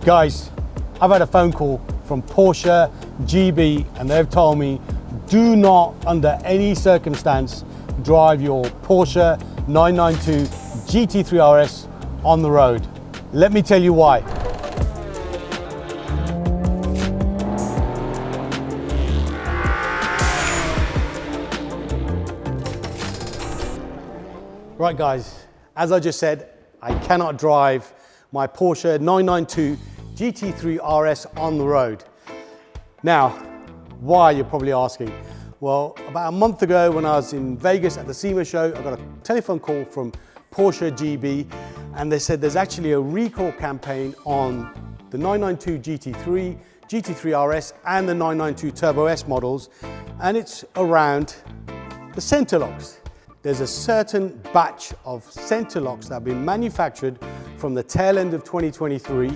Guys, I've had a phone call from Porsche GB and they've told me do not under any circumstance drive your Porsche 992 GT3 RS on the road. Let me tell you why. Right guys, as I just said, I cannot drive my Porsche 992 GT3 RS on the road. Now, why, you're probably asking? Well, about a month ago when I was in Vegas at the SEMA show, I got a telephone call from Porsche GB and they said there's actually a recall campaign on the 992 GT3, GT3 RS and the 992 Turbo S models, and it's around the center locks. There's a certain batch of center locks that have been manufactured from the tail end of 2023,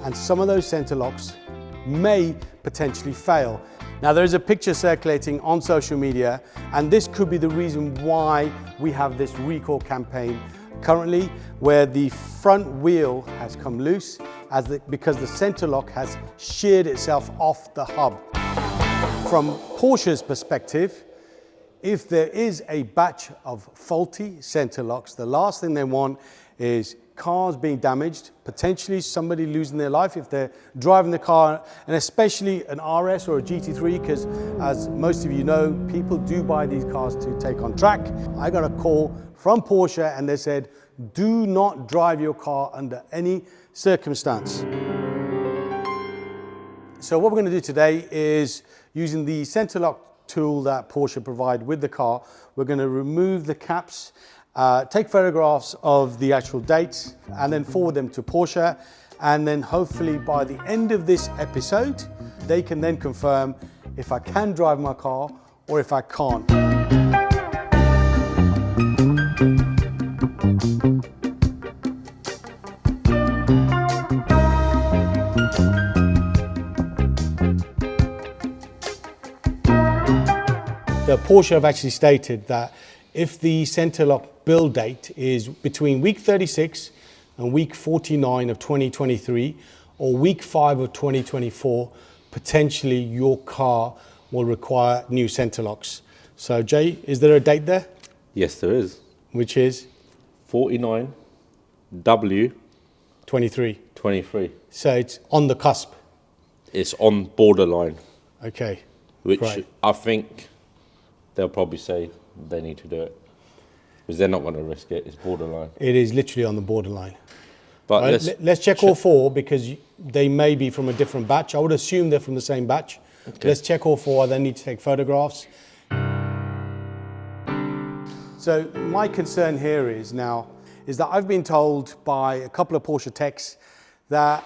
and some of those center locks may potentially fail. Now there is a picture circulating on social media, and this could be the reason why we have this recall campaign currently, where the front wheel has come loose because the center lock has sheared itself off the hub. From Porsche's perspective, if there is a batch of faulty center locks, the last thing they want is cars being damaged, potentially somebody losing their life if they're driving the car, and especially an RS or a GT3, because as most of you know, people do buy these cars to take on track. I got a call from Porsche and they said, do not drive your car under any circumstance. So what we're going to do today is, using the center lock tool that Porsche provide with the car, we're going to remove the caps, take photographs of the actual dates and then forward them to Porsche, and then hopefully by the end of this episode they can then confirm if I can drive my car or if I can't. Porsche have actually stated that if the center lock build date is between week 36 and week 49 of 2023 or week 5 of 2024, potentially your car will require new center locks. So Jay, is there a date there? Yes, there is. Which is? 49 W 23. 23. So it's on the cusp. It's on borderline. Okay. Which right. I think they'll probably say they need to do it because they're not going to risk it. It's borderline. It is literally on the borderline. But right, let's check all four, because they may be from a different batch. I would assume they're from the same batch. Okay. Let's check all four. I then need to take photographs. So my concern here is that I've been told by a couple of Porsche techs that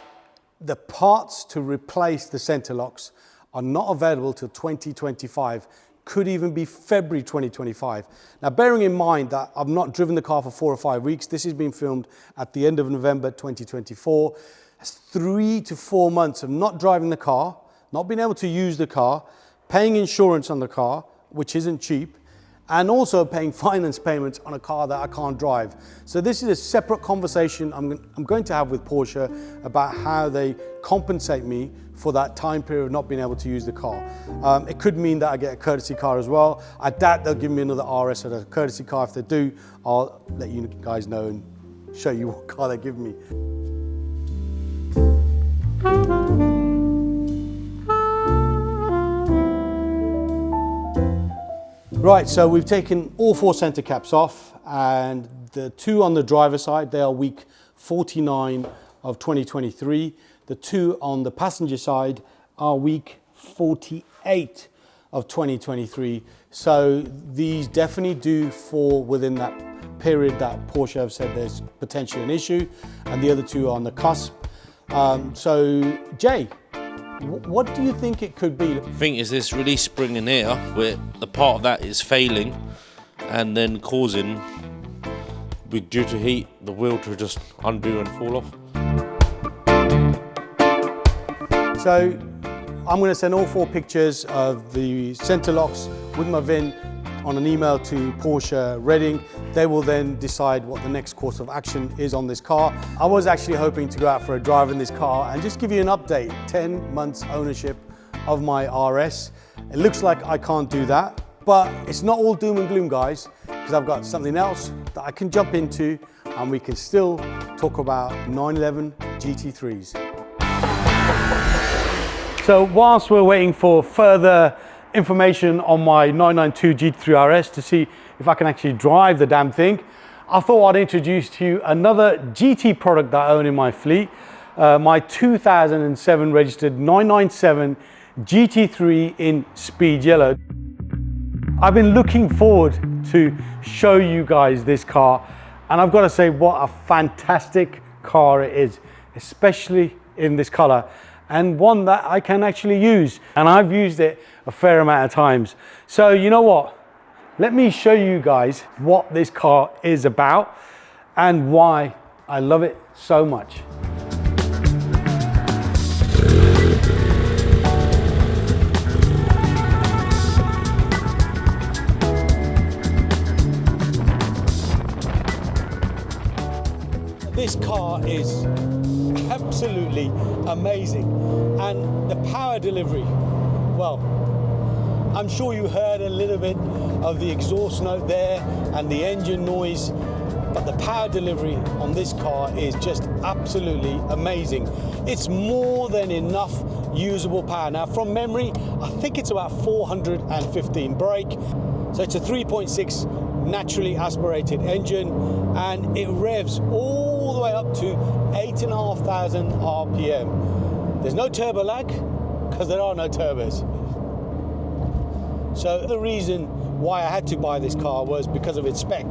the parts to replace the center locks are not available till 2025. Could even be February 2025. Now, bearing in mind that I've not driven the car for 4 or 5 weeks, this has been filmed at the end of November 2024. That's 3 to 4 months of not driving the car, not being able to use the car, paying insurance on the car, which isn't cheap, and also paying finance payments on a car that I can't drive. So this is a separate conversation I'm going to have with Porsche about how they compensate me for that time period of not being able to use the car. It could mean that I get a courtesy car as well. I doubt they'll give me another RS or a courtesy car. If they do, I'll let you guys know and show you what car they give me. Right, so we've taken all 4 center caps off, and the 2 on the driver's side, they are week 49 of 2023. The 2 on the passenger side are week 48 of 2023. So these definitely do fall within that period that Porsche have said there's potentially an issue, and the other 2 are on the cusp. So Jay, what do you think it could be? I think it's this release spring in here where the part of that is failing and then causing, due to heat, the wheel to just undo and fall off. So I'm going to send all 4 pictures of the center locks with my VIN on an email to Porsche Reading. They will then decide what the next course of action is on this car. I was actually hoping to go out for a drive in this car and just give you an update. 10 months ownership of my RS. It looks like I can't do that, but it's not all doom and gloom, guys, because I've got something else that I can jump into and we can still talk about 911 GT3s. So whilst we're waiting for further information on my 992 GT3 RS to see if I can actually drive the damn thing, I thought I'd introduce to you another GT product that I own in my fleet, my 2007 registered 997 GT3 in speed yellow. I've been looking forward to show you guys this car, and I've got to say what a fantastic car it is, especially in this color, and one that I can actually use, and I've used it a fair amount of times. So you know what, let me show you guys what this car is about and why I love it so much. This car is absolutely amazing, and the power delivery, well, I'm sure you heard a little bit of the exhaust note there and the engine noise, but the power delivery on this car is just absolutely amazing. It's more than enough usable power. Now from memory, I think it's about 415 brake. So it's a 3.6 naturally aspirated engine, and it revs all the way up to 8,500 RPM. There's no turbo lag because there are no turbos. So the reason why I had to buy this car was because of its spec.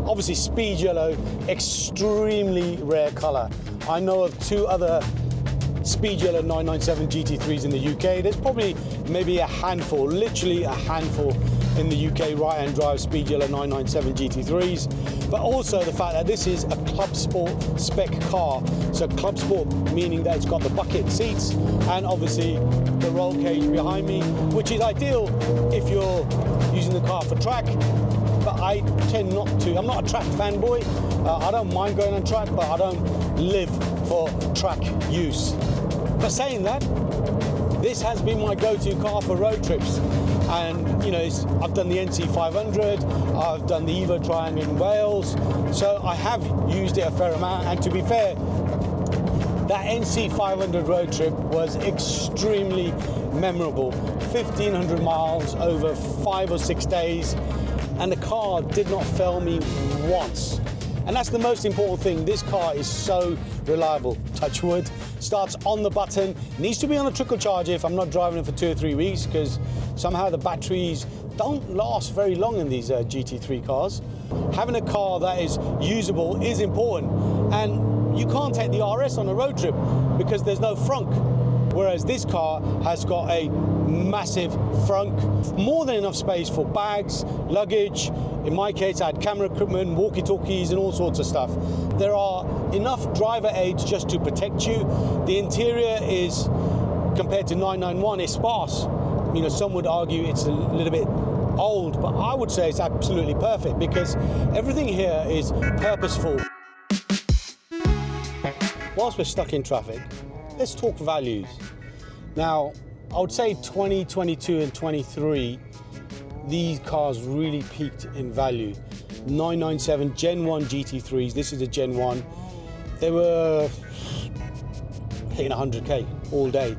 Obviously speed yellow, extremely rare color. I know of 2 other speed yellow 997 GT3s in the UK. There's probably maybe a handful, literally a handful in the UK right-hand drive speed yellow 997 GT3s, but also the fact that this is a Club Sport spec car. So Club Sport meaning that it's got the bucket seats and obviously the roll cage behind me, which is ideal if you're using the car for track. But I tend not to. I'm not a track fanboy. I don't mind going on track, but I don't live for track use. But saying that, this has been my go-to car for road trips. And you know, I've done the NC 500, I've done the Evo Triangle in Wales, so I have used it a fair amount. And to be fair, that NC 500 road trip was extremely memorable. 1,500 miles over 5 or 6 days, and the car did not fail me once. And that's the most important thing. This car is so reliable. Touch wood. Starts on the button. Needs to be on a trickle charger if I'm not driving it for 2 or 3 weeks, because somehow the batteries don't last very long in these GT3 cars. Having a car that is usable is important, and you can't take the RS on a road trip because there's no frunk. Whereas this car has got a massive frunk, more than enough space for bags, luggage. In my case, I had camera equipment, walkie-talkies, and all sorts of stuff. There are enough driver aids just to protect you. The interior is, compared to 991, is sparse. You know, some would argue it's a little bit old, but I would say it's absolutely perfect because everything here is purposeful. Whilst we're stuck in traffic, let's talk values. Now, I would say 2022 and 23, these cars really peaked in value. 997 Gen 1 GT3s, this is a Gen 1. They were hitting 100K all day.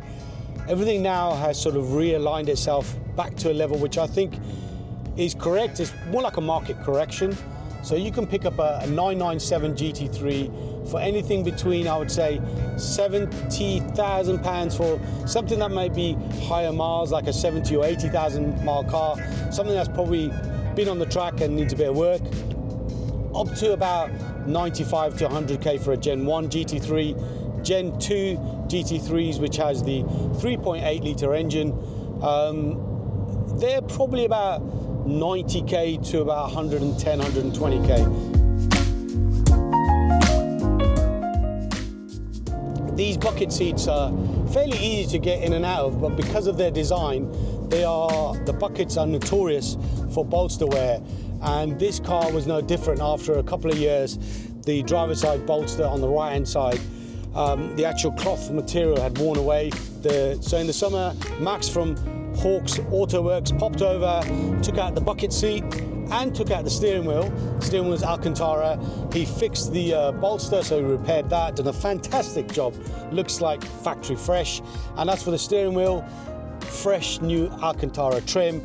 Everything now has sort of realigned itself back to a level which I think is correct. It's more like a market correction. So you can pick up a 997 GT3 for anything between, I would say, £70,000 for something that may be higher miles, like a 70 or 80,000 mile car, something that's probably been on the track and needs a bit of work, up to about 95 to 100K for a Gen 1 GT3, Gen 2 GT3s, which has the 3.8 litre engine. They're probably about 90K to about 110, 120K. These bucket seats are fairly easy to get in and out of, but because of their design, the buckets are notorious for bolster wear. And this car was no different. After a couple of years, the driver's side bolster on the right hand side, the actual cloth material had worn away. So in the summer, Max from Hawks Auto Works popped over, took out the bucket seat and took out the steering wheel. Steering wheel is Alcantara. He fixed the bolster, so he repaired that, done a fantastic job. Looks like factory fresh. And as for the steering wheel, fresh new Alcantara trim.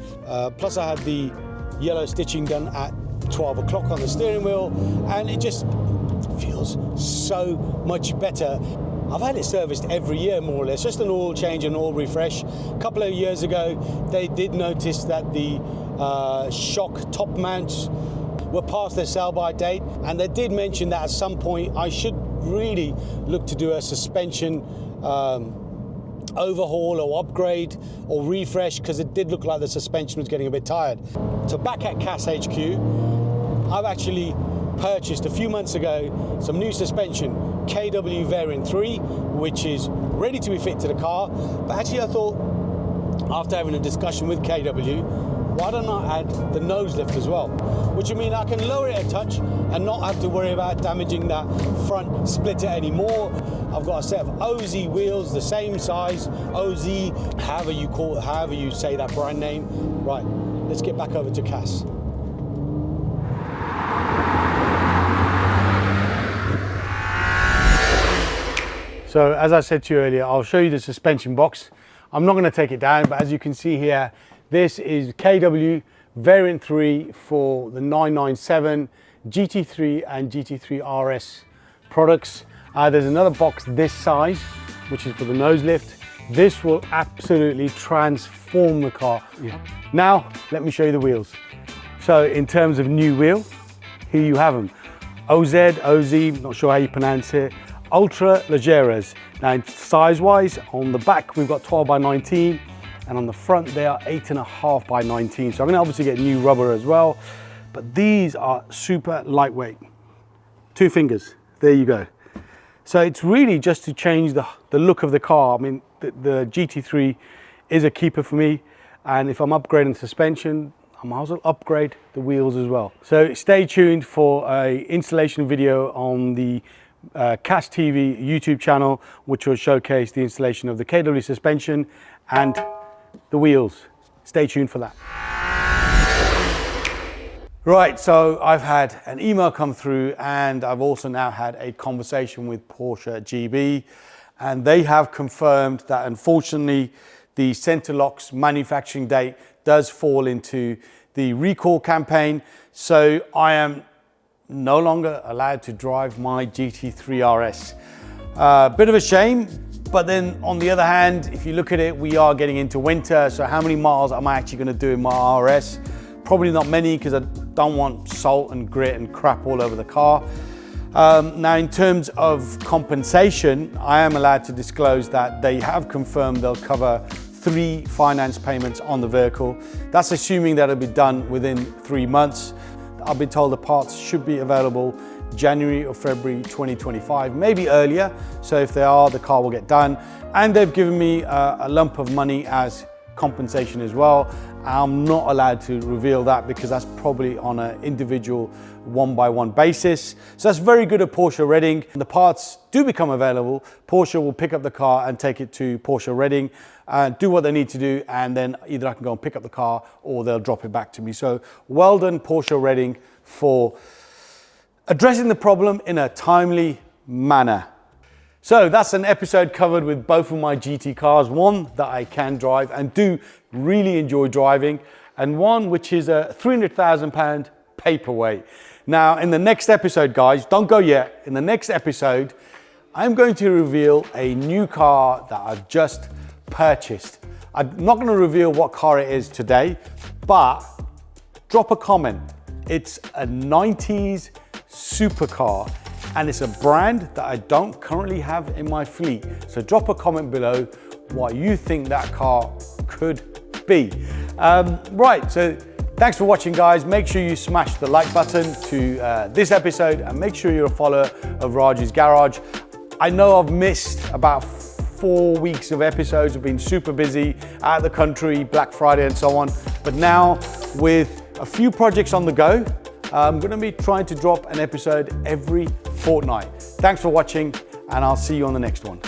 Plus I had the yellow stitching done at 12 o'clock on the steering wheel, and it just feels so much better. I've had it serviced every year, more or less, just an oil change and oil refresh. A couple of years ago, they did notice that the shock top mounts were past their sell-by date, and they did mention that at some point I should really look to do a suspension overhaul or upgrade or refresh, because it did look like the suspension was getting a bit tired. So back at CAS HQ, I've actually purchased a few months ago some new suspension, KW Variant 3, which is ready to be fit to the car. But actually I thought, after having a discussion with KW, why don't I add the nose lift as well? Which would mean I can lower it a touch and not have to worry about damaging that front splitter anymore. I've got a set of OZ wheels, the same size, OZ, however you call it, however you say that brand name. Right, let's get back over to CAS. So as I said to you earlier, I'll show you the suspension box. I'm not going to take it down, but as you can see here, this is KW Variant 3 for the 997 GT3 and GT3 RS products. There's another box this size, which is for the nose lift. This will absolutely transform the car. Yeah. Now, let me show you the wheels. So in terms of new wheel, here you have them. OZ, not sure how you pronounce it. Ultra Legeras. Now size-wise, on the back we've got 12 by 19, and on the front they are 8.5 by 19. So I'm gonna obviously get new rubber as well, but these are super lightweight. 2 fingers, there you go. So it's really just to change the look of the car. I mean, the GT3 is a keeper for me, and if I'm upgrading suspension, I might as well upgrade the wheels as well. So stay tuned for a installation video on the CAS TV YouTube channel, which will showcase the installation of the KW suspension and the wheels. Stay tuned for that. Right, so I've had an email come through, and I've also now had a conversation with Porsche GB, and they have confirmed that unfortunately the center locks manufacturing date does fall into the recall campaign. So I am no longer allowed to drive my GT3 RS. Bit of a shame, but then on the other hand, if you look at it, we are getting into winter, so how many miles am I actually going to do in my RS? Probably not many, because I don't want salt and grit and crap all over the car. Now in terms of compensation, I am allowed to disclose that they have confirmed they'll cover 3 finance payments on the vehicle. That's assuming that it'll be done within 3 months. I've been told the parts should be available January or February 2025, maybe earlier. So if they are, the car will get done. And they've given me a lump of money as compensation as well. I'm not allowed to reveal that because that's probably on an individual one-by-one basis. So that's very good at Porsche Reading. The parts do become available. Porsche will pick up the car and take it to Porsche Reading and do what they need to do, and then either I can go and pick up the car or they'll drop it back to me. So well done Porsche Reading for addressing the problem in a timely manner. So that's an episode covered with both of my GT cars, one that I can drive and do really enjoy driving, and one which is a £300,000 paperweight. Now in the next episode, guys, don't go yet, in the next episode I'm going to reveal a new car that I've just purchased. I'm not going to reveal what car it is today, but drop a comment. It's a 90s supercar, and it's a brand that I don't currently have in my fleet. So drop a comment below what you think that car could be. Right, so thanks for watching, guys. Make sure you smash the like button to this episode, and make sure you're a follower of Raj's Garage. I know I've missed about 4 weeks of episodes. I've been super busy out of the country, Black Friday and so on. But now with a few projects on the go. I'm going to be trying to drop an episode every fortnight. Thanks for watching, and I'll see you on the next one.